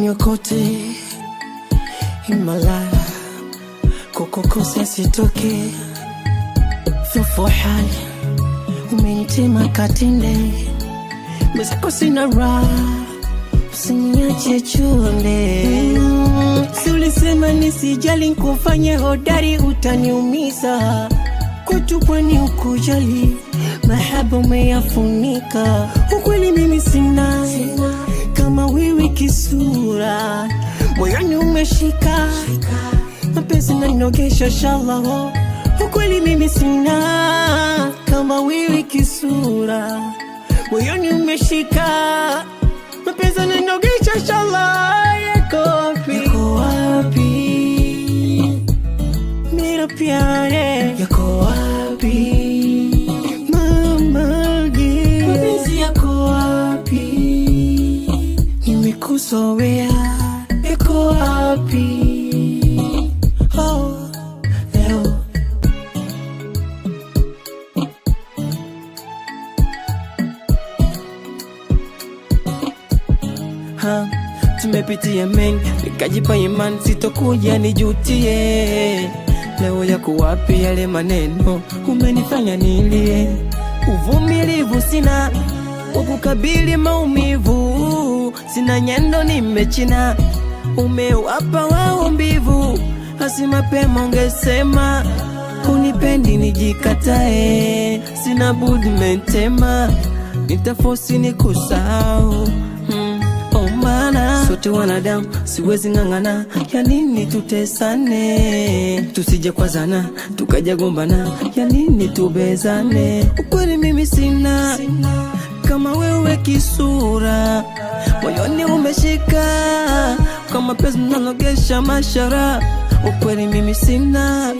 uniokote in my life, kukukosa sitoke. Fufo hali umenitema katinde, mwezako sina raha, usiniache chonde. Si ulisema nisijali nkufanye hodari, utaniumiza kutupwani ukujali, mahaba umeyafunika. Ukweli mimi sina kama wewe kisura, moyoni umeshika mapenzi nanogesha shallah. Ukweli mimi sina kama wewe kisura, moyoni umeshika mapenzi nanogesha shallah. Yako wapi mera pyare, yako wapi mapenzi yako wapi? Nimekuzoea, yako wapi? Oh, leo tumepitia mengi, nikajipa imani sitokuja nijutie. Leo yako wapi yale maneno umenifanya nilie? Uvumilivu sina ukukabili maumivu, sina nyendo nimechina, umewapa wao mbivu. Hasi mapema ungesema unipendi nijikatae, sina budi mentema, nitafosi nikusahau. Oh mana, sote wanadamu siwezi ngangana, ya nini tutesane? Tusije kwazana, tukaja gombana, ya nini tubezane? Ukweli mimi sina kama wewe kisura, moyoni umeshika kama pesa nanogesha mashara. Ukweli mimi sina